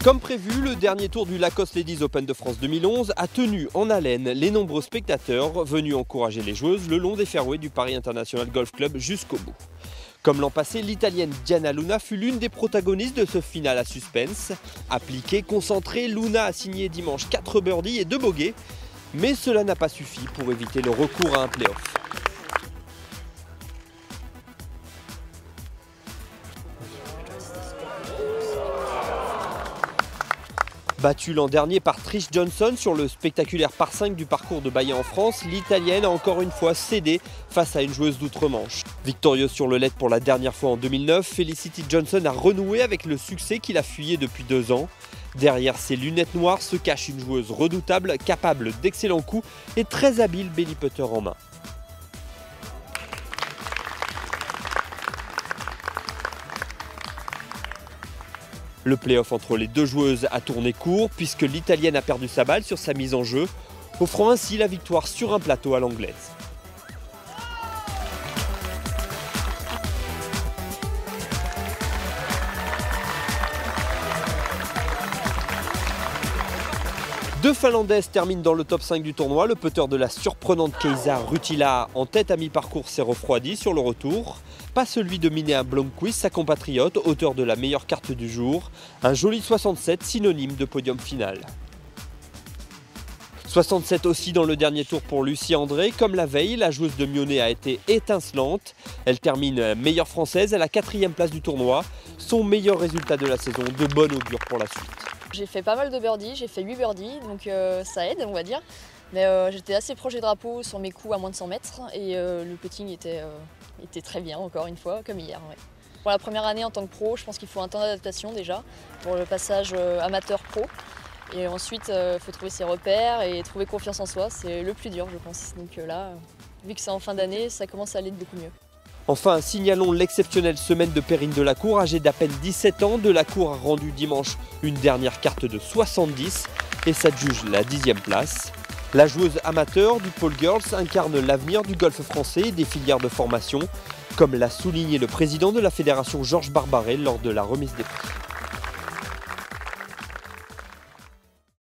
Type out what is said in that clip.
Comme prévu, le dernier tour du Lacoste Ladies Open de France 2011 a tenu en haleine les nombreux spectateurs venus encourager les joueuses le long des fairways du Paris International Golf Club jusqu'au bout. Comme l'an passé, l'Italienne Diana Luna fut l'une des protagonistes de ce final à suspense. Appliquée, concentrée, Luna a signé dimanche 4 birdies et 2 bogeys, mais cela n'a pas suffi pour éviter le recours à un play-off. Battue l'an dernier par Trish Johnson sur le spectaculaire par 5 du parcours de Bahia en France, l'Italienne a encore une fois cédé face à une joueuse d'outre-Manche. Victorieuse sur le LED pour la dernière fois en 2009, Felicity Johnson a renoué avec le succès qui la fuyait depuis 2 ans. Derrière ses lunettes noires se cache une joueuse redoutable, capable d'excellents coups et très habile belly putter en main. Le play-off entre les deux joueuses a tourné court puisque l'Italienne a perdu sa balle sur sa mise en jeu, offrant ainsi la victoire sur un plateau à l'anglaise. Deux Finlandaises terminent dans le top 5 du tournoi. Le putter de la surprenante Kaisa Rutila en tête à mi-parcours s'est refroidi sur le retour. Pas celui de Minea Blomqvist, sa compatriote, auteur de la meilleure carte du jour. Un joli 67, synonyme de podium final. 67 aussi dans le dernier tour pour Lucie André. Comme la veille, la joueuse de Mionnet a été étincelante. Elle termine meilleure française à la 4e place du tournoi. Son meilleur résultat de la saison, de bon augure pour la suite. J'ai fait pas mal de birdies, j'ai fait 8 birdies, donc ça aide on va dire. Mais j'étais assez proche des drapeaux sur mes coups à moins de 100 mètres et le putting était très bien encore une fois, comme hier. Ouais. Pour la première année en tant que pro, je pense qu'il faut un temps d'adaptation déjà pour le passage amateur-pro. Et ensuite, il faut trouver ses repères et trouver confiance en soi, c'est le plus dur je pense. Donc là, vu que c'est en fin d'année, ça commence à aller de beaucoup mieux. Enfin, signalons l'exceptionnelle semaine de Perrine Delacour, âgée d'à peine 17 ans. Delacour a rendu dimanche une dernière carte de 70 et s'adjuge la 10e place. La joueuse amateur du Pole Girls incarne l'avenir du golf français et des filières de formation, comme l'a souligné le président de la fédération Georges Barbaret lors de la remise des prix.